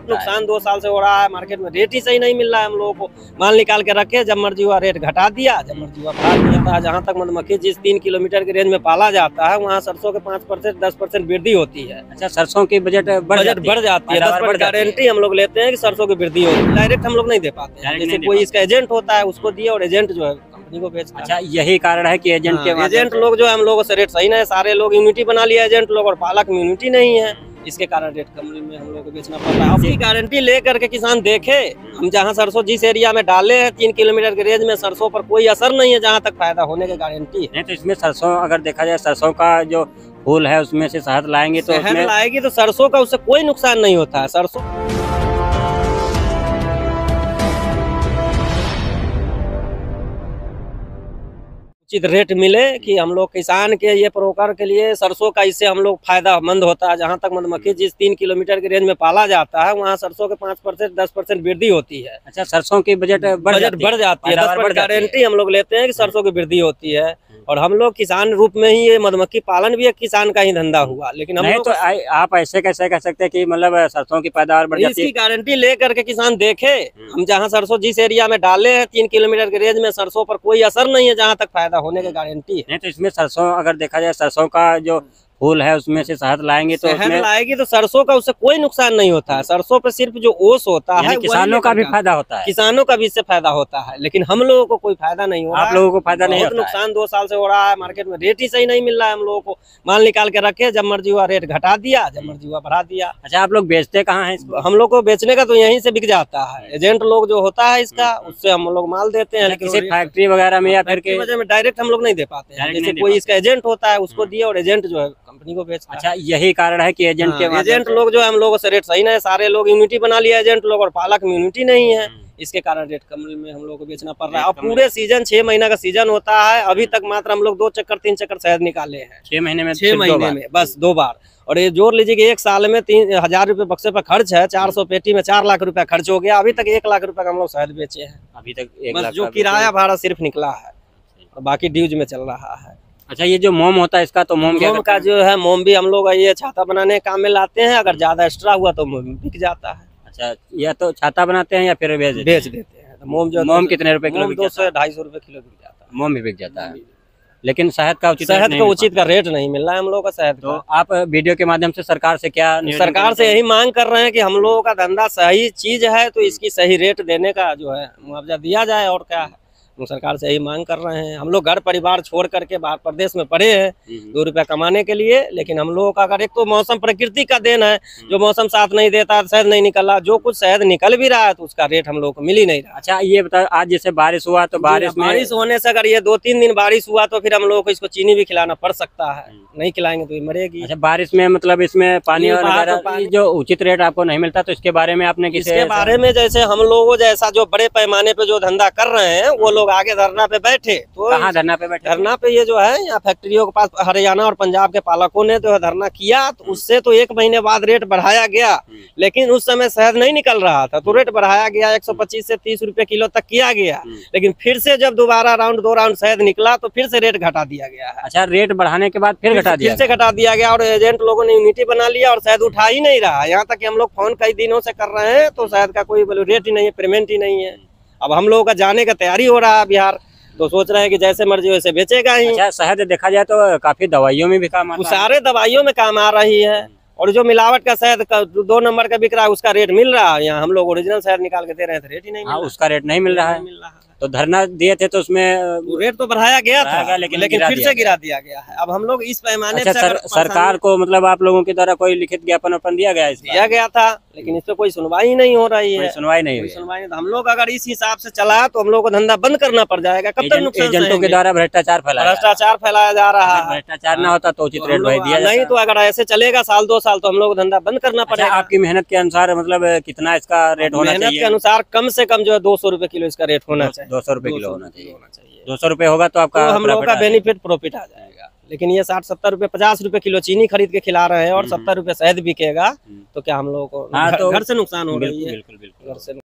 नुकसान 2 साल से हो रहा है। मार्केट में रेट ही सही नहीं मिल रहा है हम लोगों को। माल निकाल के रखे, जब मर्जी हुआ रेट घटा दिया, जब मर्जी हुआ बढ़ा दिया। जहाँ तक मधुमक्खी जिस 3 किलोमीटर के रेंज में पाला जाता है, वहाँ सरसों के 5% 10% वृद्धि होती है। अच्छा, सरसों की बजट बढ़ जाती है, 10% गारंटी हम लोग लेते हैं कि सरसों की वृद्धि होगी। डायरेक्ट हम लोग नहीं दे पाते हैं, जैसे कोई इसका एजेंट होता है उसको दिए और एजेंट जो है कंपनी को बेचता है। अच्छा, यही कारण है कि एजेंट लोग जो है हम लोगों से रेट सही नहीं है। सारे लोग यूनिटी बना लिया एजेंट लोग, और पालक में यूनिटी नहीं है, इसके कारण रेट कम में हम लोग को बेचना पड़ रहा है। अपनी गारंटी लेकर के किसान देखे। हम जहां सरसों जिस एरिया में डाले हैं 3 किलोमीटर के रेंज में, सरसों पर कोई असर नहीं है जहां तक फायदा होने की गारंटी है। तो इसमें सरसों अगर देखा जाए, सरसों का जो फूल है उसमें से शहद लाएंगे तो शहद लाएगी तो सरसों का उससे कोई नुकसान नहीं होता है। सरसों उचित रेट मिले कि हम लोग किसान के ये प्रोकर के लिए सरसों का इससे हम लोग फायदामंद होता है। जहाँ तक मधुमक्खी जिस 3 किलोमीटर के रेंज में पाला जाता है, वहाँ सरसों के 5% 10% वृद्धि होती है। अच्छा, सरसों की बजट बढ़ जाती है, 10% गारंटी हम लोग लेते हैं कि सरसों की वृद्धि होती है। और हम लोग किसान रूप में ही, ये मधुमक्खी पालन भी एक किसान का ही धंधा हुआ। लेकिन हम लोग तो आप ऐसे कैसे कह सकते हैं कि मतलब सरसों की पैदावार बढ़ जाती है? इसकी गारंटी ले करके किसान देखे। हम जहाँ सरसों जिस एरिया में डाले हैं 3 किलोमीटर के रेंज में, सरसों पर कोई असर नहीं है जहाँ तक फायदा होने की गारंटी है। नहीं, तो इसमें सरसों अगर देखा जाए, सरसों का जो फूल है उसमें से शहद लाएंगे तो लाएगी तो सरसों का उससे कोई नुकसान नहीं होता है। सरसों पे सिर्फ जो ओस होता है, किसानों का भी फायदा होता है। किसानों का भी इससे फायदा होता है, लेकिन हम लोगों को कोई फायदा नहीं हो रहा है। आप लोगों को फायदा नहीं होता है। नुकसान 2 साल से हो रहा है। मार्केट में रेट ही सही नहीं मिल रहा है हम लोगों को। माल निकाल के रखे, जब मर्जी हुआ रेट घटा दिया, जब मर्जी हुआ बढ़ा दिया। अच्छा, आप लोग बेचते कहाँ हैं? हम लोग को बेचने का तो यहीं से बिक जाता है। एजेंट लोग जो होता है इसका, उससे हम लोग माल देते हैं। किसी फैक्ट्री वगैरह में या फिर वजह में डायरेक्ट हम लोग नहीं दे पाते हैं। जैसे कोई इसका एजेंट होता है उसको दिए, और एजेंट जो है कंपनी को बेचता है। अच्छा, यही कारण है कि एजेंट लोग जो है हम लोगों से रेट सही नहीं है। सारे लोग यूनिटी बना लिया एजेंट लोग, और पालक में यूनिटी नहीं है, इसके कारण रेट कम में हम लोग को बेचना पड़ रहा है। अब पूरे सीजन 6 महीना का सीजन होता है, अभी तक मात्र हम लोग 2 चक्कर 3 चक्कर शहद निकाले हैं 6 महीने में। 6 महीने में बस 2 बार। और ये जोड़ लीजिए कि 1 साल में 3000 रुपए बक्से पर खर्च है। 400 पेटी में 4 लाख रुपया खर्च हो गया। अभी तक 1 लाख रुपए का हम लोग शहद बेचे हैं। अभी तक 1 बस लाख जो किराया भाड़ा सिर्फ निकला है, और बाकी ड्यूज में चल रहा है। अच्छा, ये जो मोम होता है इसका, तो मोम का जो है, मोम भी हम लोग ये छाता बनाने के काम में लाते हैं। अगर ज्यादा एक्स्ट्रा हुआ तो मोम बिक जाता है। अच्छा, या तो छाता बनाते हैं या फिर बेच देते हैं। तो मोम कितने रुपए किलो? 200-250 रुपए किलो बिक जाता है। मोम भी बिक जाता है, लेकिन शहद का उचित रेट नहीं मिल रहा है हम लोग का शहद। तो आप वीडियो के माध्यम से सरकार से क्या सरकार से यही मांग कर रहे हैं कि हम लोगों का धंधा सही चीज है, तो इसकी सही रेट देने का जो है मुआवजा दिया जाए। और क्या है, हम सरकार से यही मांग कर रहे हैं। हम लोग घर परिवार छोड़ करके बाहर प्रदेश में पड़े हैं 2 रुपया कमाने के लिए। लेकिन हम लोगों का अगर, एक तो मौसम प्रकृति का देन है, जो मौसम साथ नहीं देता, शहद नहीं निकला। जो कुछ शहद निकल भी रहा है तो उसका रेट हम लोग को मिल ही नहीं रहा। अच्छा, ये बताओ, आज जैसे बारिश हुआ तो बारिश होने से अगर ये 2-3 दिन बारिश हुआ तो फिर हम लोगों को इसको चीनी भी खिलाना पड़ सकता है। नहीं खिलाएंगे तो ये मरेगी। अच्छा, बारिश में मतलब इसमें पानी वगैरह जो उचित रेट आपको नहीं मिलता, तो इसके बारे में आपने इसके बारे में, जैसे हम लोगों जैसा जो बड़े पैमाने पे जो धंधा कर रहे हैं, वो लोग आगे धरना पे बैठे। तो कहाँ धरना पे बैठे? धरना पे ये जो है यहाँ फैक्ट्रियों के पास हरियाणा और पंजाब के पालकों ने तो धरना किया। तो उससे तो 1 महीने बाद रेट बढ़ाया गया, लेकिन उस समय शहद नहीं निकल रहा था, तो रेट बढ़ाया गया। 125 से 30 रुपए किलो तक किया गया। लेकिन फिर से जब दोबारा 2 राउंड शहद निकला तो फिर से रेट घटा दिया गया है। अच्छा, रेट बढ़ाने के बाद फिर घटा दिया गया, और एजेंट लोगों ने यूनिटी बना लिया और शहद उठा ही नहीं रहा। यहाँ तक कि हम लोग फोन कई दिनों से कर रहे हैं, तो शहद का कोई रेट ही नहीं है, पेमेंट ही नहीं है। अब हम लोगों का जाने का तैयारी हो रहा है बिहार, तो सोच रहे हैं कि जैसे मर्जी वैसे बेचेगा ही। अच्छा, शहद देखा जाए तो काफी दवाइयों में भी काम आता है। सारे दवाइयों में काम आ रही है। और जो मिलावट का शहद 2 नंबर का बिक रहा है, उसका रेट मिल रहा है। यहाँ हम लोग ओरिजिनल शहद निकाल के दे रहे हैं, रेट ही नहीं मिल रहा। उसका रेट नहीं मिल रहा है। तो धरना दिए थे तो उसमें रेट तो बढ़ाया गया था, लेकिन फिर से गिरा दिया गया है। अब हम लोग इस पैमाने से सरकार को, मतलब आप लोगों के द्वारा कोई लिखित ज्ञापन दिया गया था, लेकिन इस पे कोई सुनवाई नहीं हो रही है। सुनवाई नहीं। तो हम लोग अगर इस हिसाब से चला तो हम लोग को धंधा बंद करना पड़ जाएगा। कब तक नुकसान? एजेंटों के द्वारा भ्रष्टाचार फैलाया जा रहा है। भ्रष्टाचार न होता तो उचित रेट दिया नहीं, तो अगर ऐसे चलेगा 1-2 साल तो हम लोग धंधा बंद करना पड़ेगा। आपकी मेहनत के अनुसार मतलब कितना इसका रेट होना चाहिए? मेहनत के अनुसार कम से कम जो है 200 रुपए किलो इसका रेट होना चाहिए। 200 रुपए किलो होना चाहिए। 200 रुपए होगा तो आपका हम लोगों का बेनिफिट प्रॉफिट आ जाएगा। लेकिन ये 60-70 रुपए 50 रुपए किलो चीनी खरीद के खिला रहे हैं, और 70 रुपए शहद बिकेगा, तो क्या हम लोगों को घर से नुकसान हो रही है? बिल्कुल।